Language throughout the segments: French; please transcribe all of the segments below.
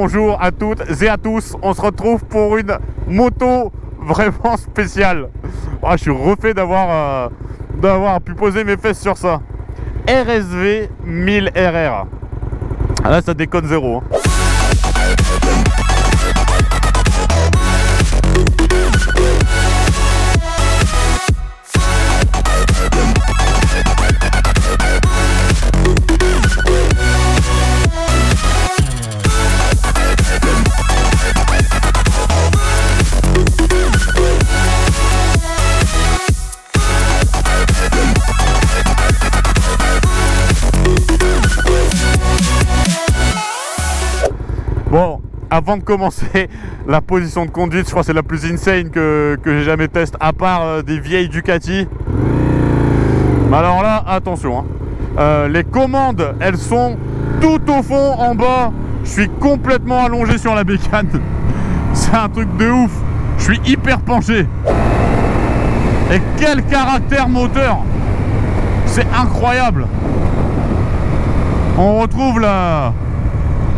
bonjour à toutes et à tous. On se retrouve pour une moto vraiment spéciale. Je suis refait d'avoir pu poser mes fesses sur ça. RSV 1000 RR. Là ça déconne zéro. Bon, avant de commencer, la position de conduite, je crois que c'est la plus insane que j'ai jamais testé, à part des vieilles Ducati. Mais alors là, attention, hein. Les commandes, elles sont tout au fond, en bas. Je suis complètement allongé sur la bécane. C'est un truc de ouf. Je suis hyper penché. Et quel caractère moteur! C'est incroyable. On retrouve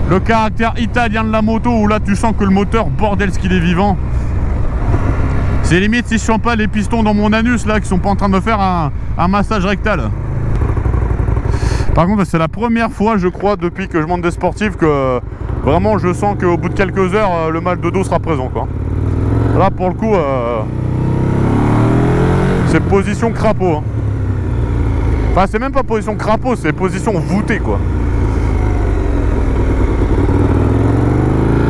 le caractère italien de la moto, où là tu sens que le moteur, bordel ce qu'il est vivant. C'est limite si je sens pas les pistons dans mon anus là qui sont pas en train de me faire un massage rectal. Par contre c'est la première fois je crois depuis que je monte des sportifs que vraiment je sens qu'au bout de quelques heures le mal de dos sera présent quoi. Là pour le coup c'est position crapaud hein. Enfin c'est même pas position crapaud, c'est position voûtée quoi.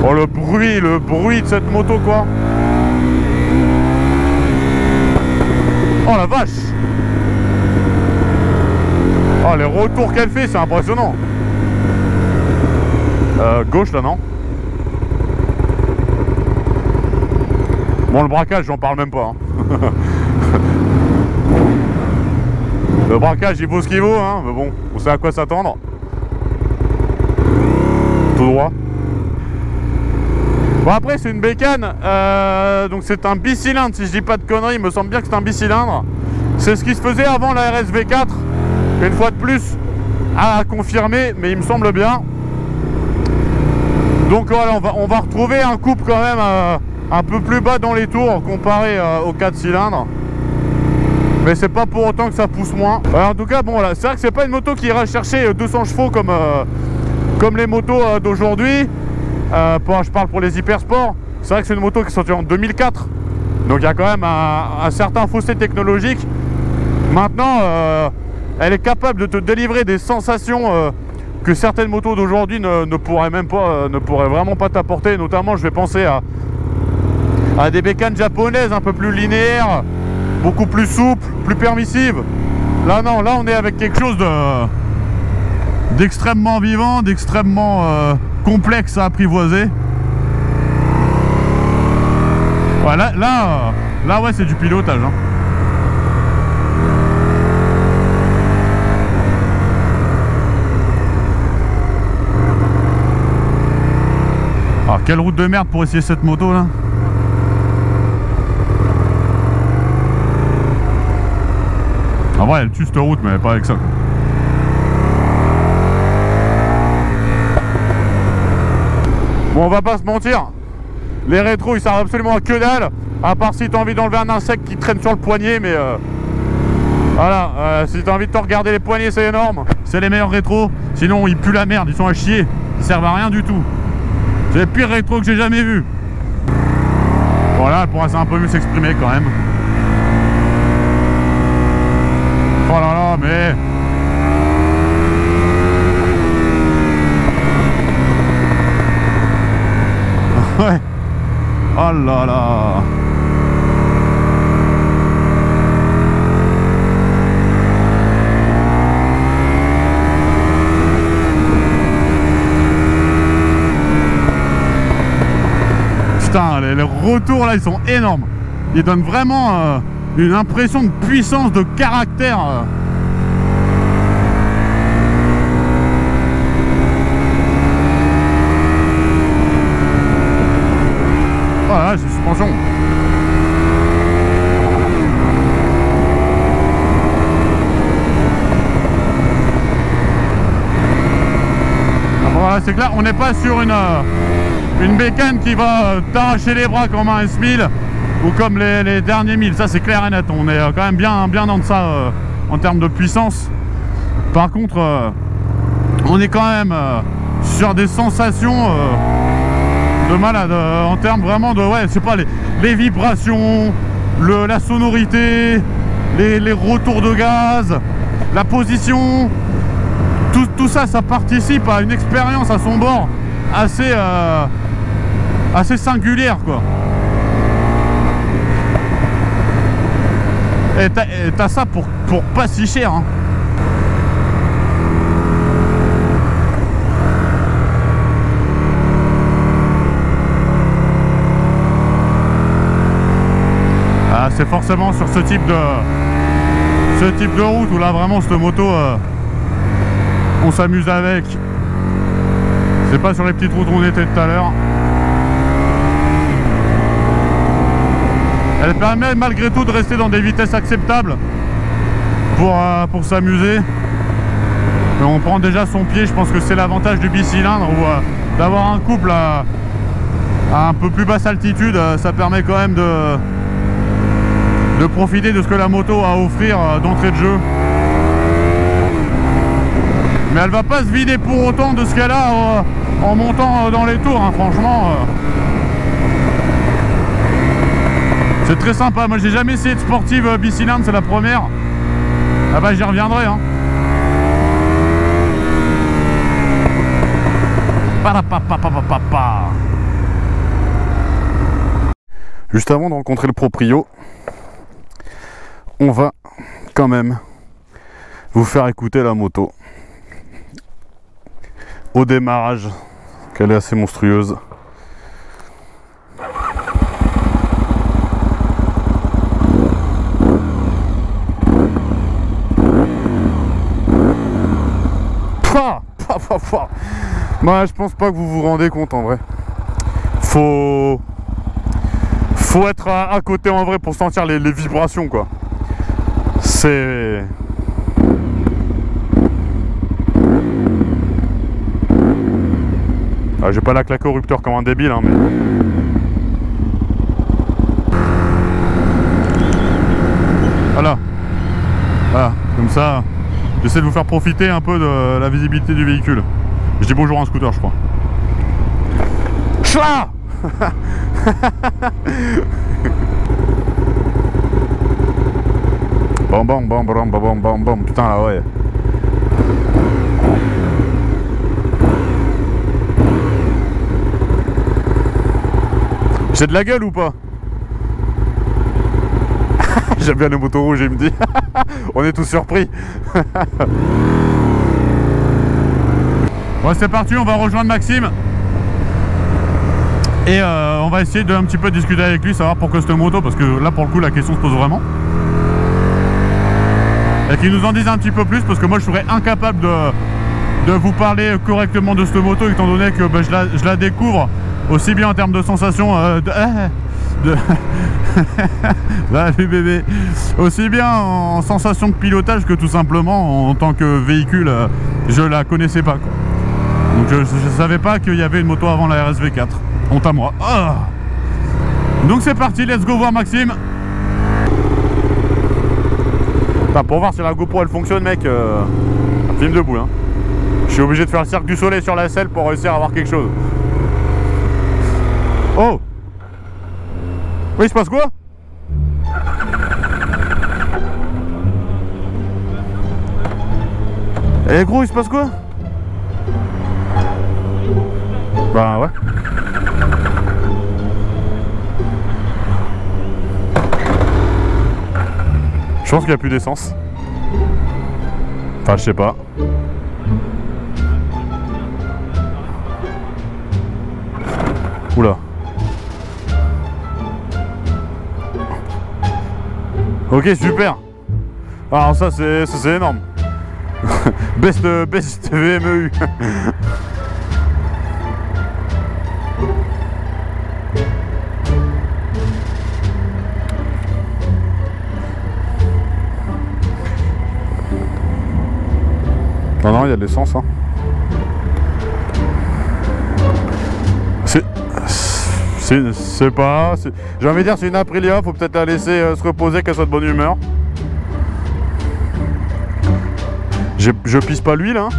Oh le bruit de cette moto quoi. Oh la vache. Oh les retours qu'elle fait, c'est impressionnant. Gauche là non. Bon le braquage j'en parle même pas hein. Le braquage il vaut ce qu'il vaut hein. Mais bon, on sait à quoi s'attendre. Tout droit. Bon après c'est une bécane, donc c'est un bicylindre si je dis pas de conneries, il me semble bien que c'est un bicylindre. C'est ce qui se faisait avant la RSV4, une fois de plus à confirmer, mais il me semble bien. Donc voilà, on va retrouver un couple quand même un peu plus bas dans les tours comparé aux 4 cylindres. Mais c'est pas pour autant que ça pousse moins. En tout cas bon là, c'est vrai que c'est pas une moto qui ira chercher 200 chevaux comme les motos d'aujourd'hui. Je parle pour les hypersports. C'est vrai que c'est une moto qui est sortie en 2004. Donc il y a quand même un certain fossé technologique. Maintenant elle est capable de te délivrer des sensations que certaines motos d'aujourd'hui ne pourraient vraiment pas t'apporter. Notamment je vais penser à des bécanes japonaises un peu plus linéaires, beaucoup plus souples, plus permissives. Là non, là on est avec quelque chose d'extrêmement vivant, d'extrêmement complexe à apprivoiser. Ouais, là ouais c'est du pilotage hein. Ah quelle route de merde pour essayer cette moto là. En vrai elle tue cette route mais pas avec ça quoi. Bon on va pas se mentir, les rétros ils servent absolument à que dalle, à part si tu as envie d'enlever un insecte qui traîne sur le poignet, mais voilà, si tu as envie de te regarder les poignets c'est énorme, c'est les meilleurs rétros, sinon ils puent la merde, ils sont à chier, ils servent à rien du tout. C'est les pires rétros que j'ai jamais vus. Voilà, elle pourra un peu mieux s'exprimer quand même. Oh là là mais... Ouais. Oh là là. Putain, les retours là ils sont énormes. Ils donnent vraiment une impression de puissance, de caractère. Voilà, c'est suspension. c'est que là on n'est pas sur une bécane qui va t'arracher les bras comme un S1000 ou comme les derniers 1000, ça c'est clair et net. On est quand même bien en deçà en termes de puissance. Par contre on est quand même sur des sensations de malade en termes vraiment de, ouais, c'est pas les vibrations, la sonorité, les retours de gaz, la position, tout ça, ça participe à une expérience à son bord assez singulière, quoi. Et t'as ça pour pas si cher, hein. C'est forcément sur ce type de route où là vraiment cette moto on s'amuse avec. C'est pas sur les petites routes où on était tout à l'heure. Elle permet malgré tout de rester dans des vitesses acceptables pour s'amuser. On prend déjà son pied, je pense que c'est l'avantage du bicylindre ou d'avoir un couple à un peu plus basse altitude, ça permet quand même de profiter de ce que la moto a à offrir d'entrée de jeu. Mais elle va pas se vider pour autant de ce qu'elle a en montant dans les tours, hein. Franchement c'est très sympa. Moi j'ai jamais essayé de sportive bicylindre, c'est la première. Ah bah j'y reviendrai, hein. Juste avant de rencontrer le proprio, on va quand même vous faire écouter la moto au démarrage, qu'elle est assez monstrueuse. Moi je pense pas que vous vous rendez compte en vrai. Faut être à côté en vrai pour sentir les vibrations, quoi. C'est... Ah, j'ai pas la claque au rupteur comme un débile, hein, mais... Voilà. Voilà, comme ça, j'essaie de vous faire profiter un peu de la visibilité du véhicule. Je dis bonjour à un scooter, je crois. Chla. Bam, putain là, ouais. J'ai de la gueule ou pas? J'aime bien les motos rouges, il me dit. On est tous surpris. Bon, c'est parti, on va rejoindre Maxime. Et on va essayer de un petit peu discuter avec lui, savoir pourquoi cette moto, parce que là pour le coup la question se pose vraiment. Et qu'il nous en dise un petit peu plus, parce que moi je serais incapable de vous parler correctement de cette moto, étant donné que bah, je la découvre aussi bien en termes de sensations Salut bébé. Aussi bien en sensation de pilotage que tout simplement en tant que véhicule, je la connaissais pas, quoi. Donc je savais pas qu'il y avait une moto avant la RSV4. Honte à moi. Oh. Donc c'est parti, let's go voir Maxime. Enfin, pour voir si la GoPro elle fonctionne, mec, film debout, hein. Je suis obligé de faire le cercle du soleil sur la selle pour réussir à avoir quelque chose. Oh. Oui, il se passe quoi? Eh gros, il se passe quoi? Bah ouais. Je pense qu'il n'y a plus d'essence. Enfin, je sais pas. Oula. Ok, super. Alors ça c'est énorme. best VMEU. Non, il y a de l'essence, hein. C'est pas... J'ai envie de dire, c'est une Aprilia, faut peut-être la laisser se reposer, qu'elle soit de bonne humeur. Je pisse pas l'huile, hein.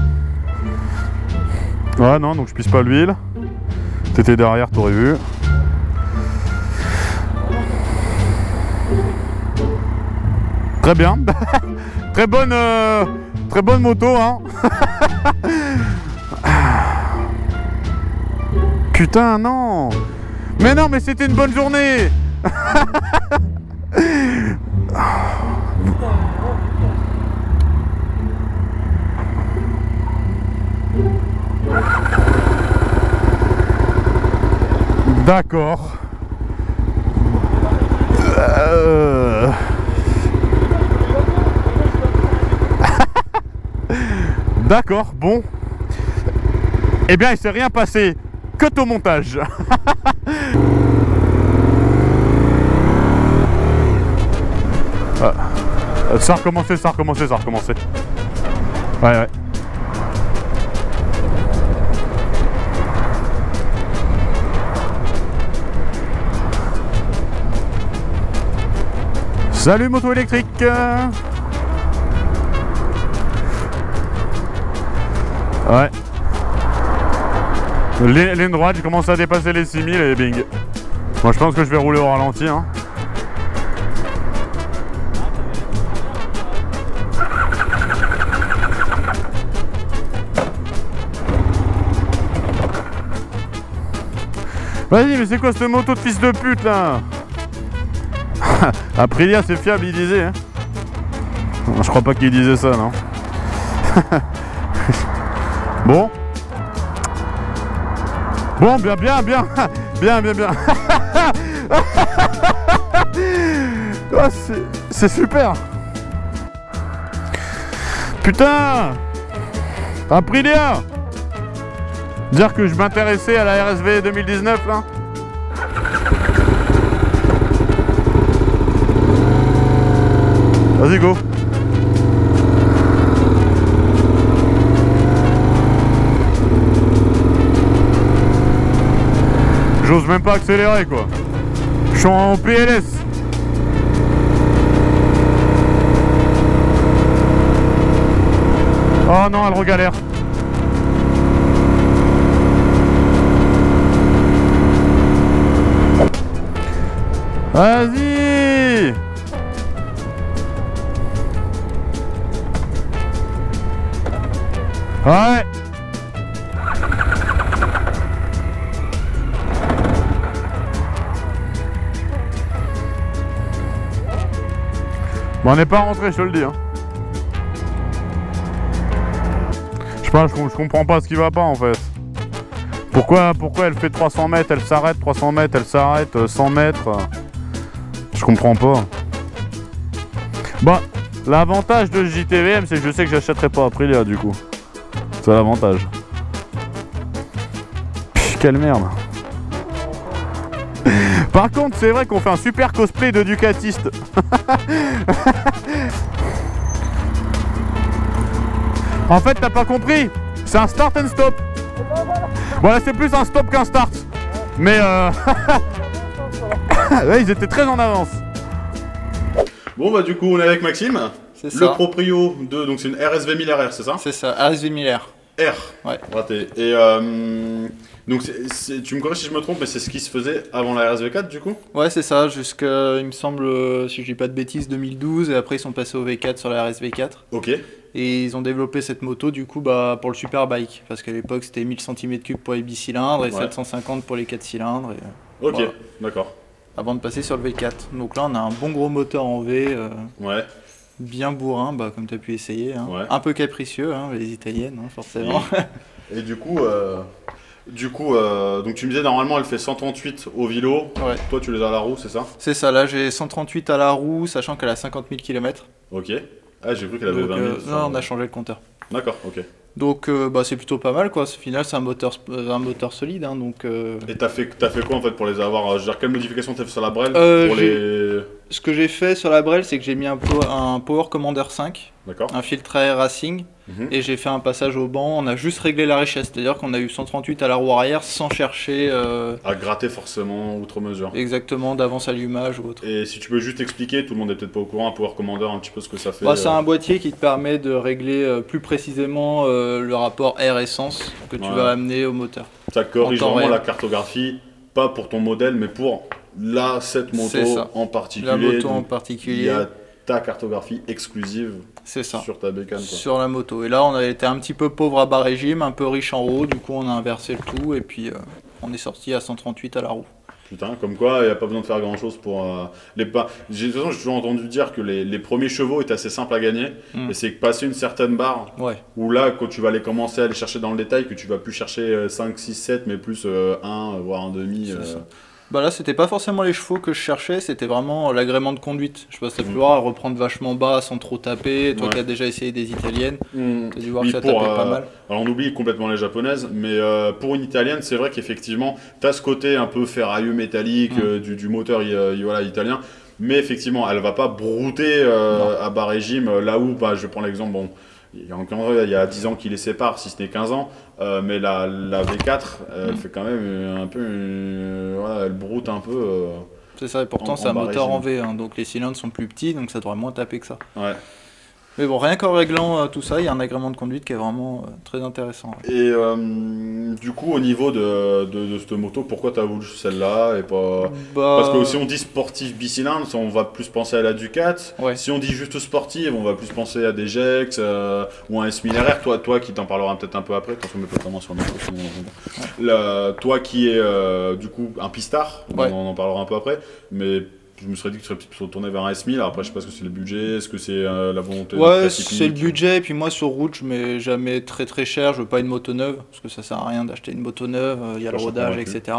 Ouais, non, donc je pisse pas l'huile. T'étais derrière, t'aurais vu. Très bien. Très bonne moto, hein. Putain, non. Mais non, mais c'était une bonne journée. D'accord. D'accord, bon. Eh bien, il s'est rien passé. Que au montage. Ça a recommencé, ça a recommencé, ça a recommencé. Ouais, ouais. Salut moto électrique. Ouais. Ligne droite, je commence à dépasser les 6000 et bing. Moi je pense que je vais rouler au ralenti, hein. Vas-y, mais c'est quoi cette moto de fils de pute là? Aprilia c'est fiable, il disait, hein. Je crois pas qu'il disait ça, non. Bon. Bon, bien. Oh, c'est super. Putain. Aprilia. Dire que je m'intéressais à la RSV 2019 là. Vas-y, go. J'ose même pas accélérer quoi. Je suis en PLS. Oh non, elle regalère. Vas-y. Ouais. Bon, on n'est pas rentré, je te le dis, hein. Je sais pas, je comprends pas ce qui va pas en fait. Pourquoi elle fait 300 mètres, elle s'arrête, 300 mètres, elle s'arrête, 100 mètres. Je comprends pas. Bah, l'avantage de JTVM, c'est que je sais que j'achèterai pas Aprilia du coup. C'est l'avantage. Quelle merde. Par contre, c'est vrai qu'on fait un super cosplay de Ducatiste. En fait, t'as pas compris. C'est un start and stop. Voilà, c'est plus un stop qu'un start. Mais ouais, ils étaient très en avance. Bon bah du coup, on est avec Maxime. C'est ça. Le proprio de... Donc c'est une RSV 1000 RR, c'est ça? C'est ça, RSV 1000 R. R. Ouais. Raté. Et donc tu me corriges si je me trompe, mais c'est ce qui se faisait avant la RSV 4 du coup? Ouais, c'est ça, jusqu'à, il me semble, si je dis pas de bêtises, 2012, et après ils sont passés au V4 sur la RSV 4. Ok. Et ils ont développé cette moto du coup bah, pour le Superbike, parce qu'à l'époque c'était 1000 cm3 pour les bicylindres et 750 pour les 4 cylindres. Et, ok, voilà. D'accord. Avant de passer sur le V4. Donc là on a un bon gros moteur en V, ouais. Bien bourrin, bah, comme tu as pu essayer. Hein. Ouais. Un peu capricieux, hein, les italiennes, hein, forcément. Et du coup, donc tu me disais normalement elle fait 138 au vélo. Ouais. Toi tu les as à la roue, c'est ça? C'est ça, là j'ai 138 à la roue, sachant qu'elle a 50 000 km. Ok. Ah, j'ai cru qu'elle avait 20 000. Non, on a changé le compteur. D'accord, ok. Donc bah, c'est plutôt pas mal quoi. Au final c'est un moteur solide. Hein, donc, Et t'as fait quoi en fait pour les avoir? Je veux dire, quelle modification t'as fait sur la brelle pour les... Ce que j'ai fait sur la Brel, c'est que j'ai mis un Power Commander 5, un filtre à air racing, et j'ai fait un passage au banc. On a juste réglé la richesse, c'est-à-dire qu'on a eu 138 à la roue arrière sans chercher à gratter forcément outre mesure. Exactement, d'avance allumage ou autre. Et si tu peux juste expliquer, tout le monde n'est peut-être pas au courant, un Power Commander, un petit peu ce que ça fait. C'est un boîtier qui te permet de régler plus précisément le rapport air-essence que tu vas amener au moteur. Ça corrige vraiment la cartographie, pas pour ton modèle, mais pour cette moto en particulier. La moto en particulier. Il y a ta cartographie exclusive sur ta bécane. Sur la moto. Et là, on a été un petit peu pauvre à bas régime, un peu riche en roue, du coup on a inversé le tout et puis on est sorti à 138 à la roue. Putain, comme quoi, il n'y a pas besoin de faire grand chose pour les pas. De toute façon, j'ai toujours entendu dire que les premiers chevaux étaient assez simples à gagner, et c'est que passer une certaine barre, où là, quand tu vas les commencer à les chercher dans le détail, que tu vas plus chercher 5, 6, 7, mais plus 1, voire 1,5. Là, c'était pas forcément les chevaux que je cherchais, c'était vraiment l'agrément de conduite. Je pense que tu vas à reprendre vachement bas sans trop taper. Toi qui as déjà essayé des italiennes, tu as dû voir que ça tapait pas mal. Alors, on oublie complètement les japonaises, mais pour une italienne, c'est vrai qu'effectivement, tu as ce côté un peu ferrailleux métallique du moteur italien. Mais effectivement, elle va pas brouter à bas régime. Là où, je vais prendre l'exemple, il y a 10 ans qui les séparent, si ce n'est 15 ans, mais la V4, elle fait quand même un peu, elle broute un peu. C'est ça, et pourtant c'est un moteur en V, donc les cylindres sont plus petits, donc ça devrait moins taper que ça. Ouais. Mais bon, rien qu'en réglant tout ça, il y a un agrément de conduite qui est vraiment très intéressant. Et du coup, au niveau de cette moto, pourquoi tu as voulu celle-là et pas... Parce que si on dit sportif bicylindre, on va plus penser à la Ducat. Si on dit juste sportive, on va plus penser à des Gex ou un S1000RR. Toi qui t'en parlera peut-être un peu après, quand on met pas ta main sur le micro. Toi qui est du coup un pistard, on en parlera un peu après, mais... Je me serais dit que tu serais plutôt tourné vers un S1000. Après, je sais pas ce que c'est le budget, est-ce que c'est la volonté de c'est le budget. Et puis moi, sur route, je mets jamais très cher. Je veux pas une moto neuve, parce que ça sert à rien d'acheter une moto neuve. Il y a le rodage, etc.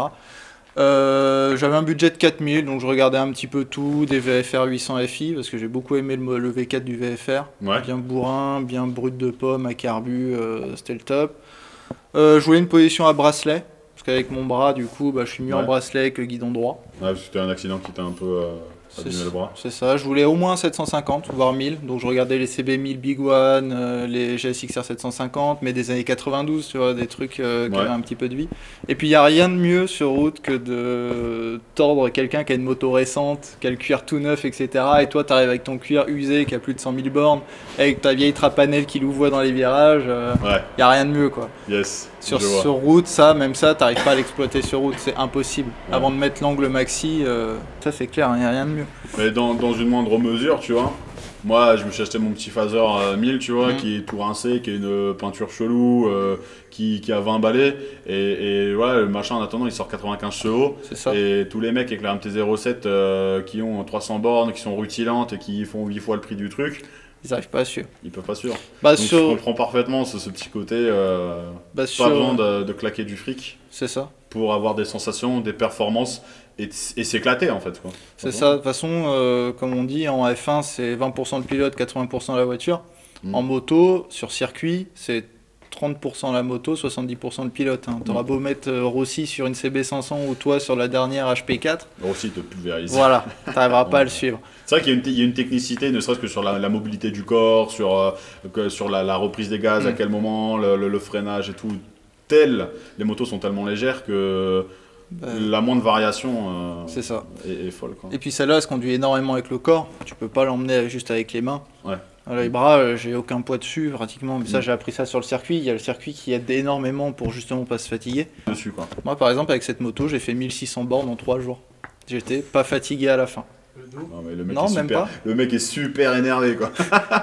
J'avais un budget de 4000, donc je regardais un petit peu tout, des VFR 800 FI, parce que j'ai beaucoup aimé le V4 du VFR. Bien bourrin, bien brut de pomme, à carbu, c'était le top. Je voulais une position à bracelet. Parce qu'avec mon bras, du coup, je suis mieux en bracelet que guidon droit. Ouais, parce que c'était un accident qui t'a un peu abîmé le bras. C'est ça, je voulais au moins 750, voire 1000. Donc je regardais les CB1000 Big One, les GSXR 750, mais des années 92, tu vois, des trucs qui avaient un petit peu de vie. Et puis il n'y a rien de mieux sur route que de tordre quelqu'un qui a une moto récente, qui a le cuir tout neuf, etc. Et toi, tu arrives avec ton cuir usé, qui a plus de 100 000 bornes, avec ta vieille trapanelle qui louvoie dans les virages. Il n'y a rien de mieux, quoi. Yes. Sur route, même ça, t'arrives pas à l'exploiter sur route, c'est impossible. Avant de mettre l'angle maxi, ça c'est clair, il n'y a rien de mieux. Mais dans une moindre mesure, tu vois, moi je me suis acheté mon petit phaser 1000, tu vois, qui est tout rincé, qui a une peinture chelou, qui a 20 balais, et le machin en attendant il sort 95 chevaux, et tous les mecs avec la MT-07 qui ont 300 bornes, qui sont rutilantes et qui font 8 fois le prix du truc, ils n'arrivent pas à suivre. Ils peuvent pas suivre. Donc je comprends parfaitement ce petit côté, pas besoin de claquer du fric. C'est ça. Pour avoir des sensations, des performances et s'éclater en fait. C'est ça, de toute façon, comme on dit, en F1 c'est 20% le pilote, 80% la voiture. En moto, sur circuit, c'est 30% la moto, 70% le pilote. Tu auras beau mettre Rossi sur une CB500 ou toi sur la dernière HP4. Rossi te pulvérise. Voilà, tu n'arriveras pas à le suivre. C'est vrai qu'il y a une technicité, ne serait-ce que sur la mobilité du corps, sur la reprise des gaz, à quel moment, le freinage et tout. Les motos sont tellement légères que la moindre variation est folle. Quoi. Et puis celle-là, elle se conduit énormément avec le corps. Tu peux pas l'emmener juste avec les mains. Les bras, j'ai aucun poids dessus pratiquement. Mais ça, j'ai appris ça sur le circuit. Il y a le circuit qui aide énormément pour justement pas se fatiguer. Dessus, quoi. Moi, par exemple, avec cette moto, j'ai fait 1600 bornes en 3 jours. J'étais pas fatigué à la fin. Non, mais le mec est super énervé, quoi.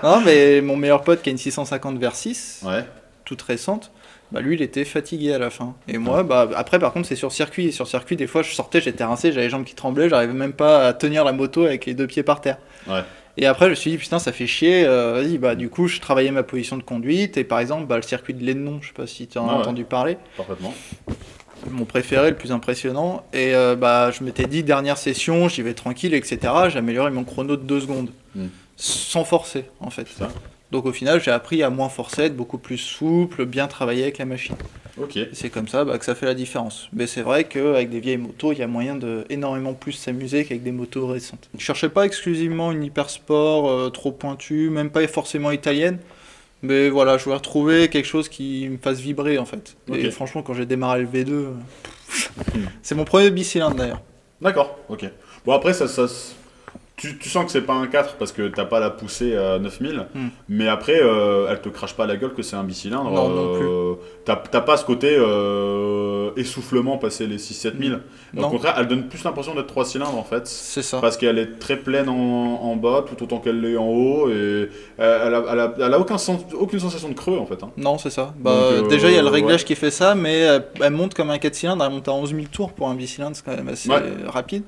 Non, mais mon meilleur pote qui a une 650 V6, toute récente, lui il était fatigué à la fin. Et moi, après par contre c'est sur circuit. Et sur circuit, des fois je sortais, j'étais rincé, j'avais les jambes qui tremblaient, j'arrivais même pas à tenir la moto avec les 2 pieds par terre. Et après je me suis dit putain ça fait chier, vas-y, du coup je travaillais ma position de conduite. Et par exemple le circuit de Lénon, je sais pas si tu en as entendu parler. Parfaitement. Mon préféré, le plus impressionnant. Et je m'étais dit dernière session, j'y vais tranquille, etc. J'ai amélioré mon chrono de 2 secondes. Sans forcer en fait. Donc au final, j'ai appris à moins forcer, être beaucoup plus souple, bien travailler avec la machine. Ok. C'est comme ça que ça fait la différence. Mais c'est vrai qu'avec des vieilles motos, il y a moyen de énormément plus s'amuser qu'avec des motos récentes. Je cherchais pas exclusivement une hypersport trop pointue, même pas forcément italienne. Mais voilà, je voulais retrouver quelque chose qui me fasse vibrer en fait. Et franchement, quand j'ai démarré le V2, c'est mon premier bicylindre d'ailleurs. D'accord, ok. Bon après, tu sens que c'est pas un 4 parce que t'as pas la poussée à 9000, mais après, elle te crache pas la gueule que c'est un bicylindre. Non plus. T'as pas ce côté essoufflement passé les 6-7000. Au contraire, elle donne plus l'impression d'être 3 cylindres en fait. C'est ça. Parce qu'elle est très pleine en bas tout autant qu'elle l'est en haut et elle a aucune sensation de creux en fait. Hein. Non, c'est ça. Donc, déjà, il y a le réglage qui fait ça, mais elle monte comme un 4 cylindres, elle monte à 11 000 tours pour un bicylindre, c'est quand même assez rapide.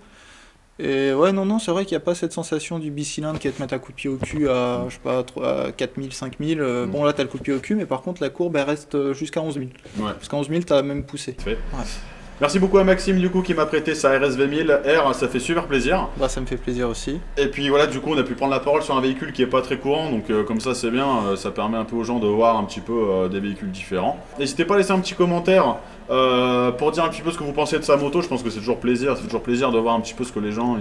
Et ouais, non, c'est vrai qu'il n'y a pas cette sensation du bicylindre qui va te mettre un coup de pied au cul à, je sais pas, à 4000, 5000. Bon, là, t'as le coup de pied au cul, mais par contre, la courbe, elle reste jusqu'à 11 000. Ouais. Jusqu'à 11 000, t'as même poussé. Ouais. Merci beaucoup à Maxime, du coup, qui m'a prêté sa RSV 1000R, ça fait super plaisir. Bah, ça me fait plaisir aussi. Et puis voilà, du coup, on a pu prendre la parole sur un véhicule qui est pas très courant, donc comme ça, c'est bien, ça permet un peu aux gens de voir un petit peu des véhicules différents. N'hésitez pas à laisser un petit commentaire pour dire un petit peu ce que vous pensez de sa moto. Je pense que c'est toujours plaisir, de voir un petit peu ce que les gens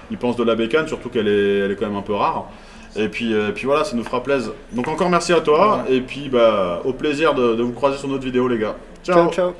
ils pensent de la bécane, surtout qu'elle est quand même un peu rare. Et puis voilà, ça nous fera plaisir. Donc encore merci à toi, et puis au plaisir de vous croiser sur notre vidéo, les gars. Ciao, ciao.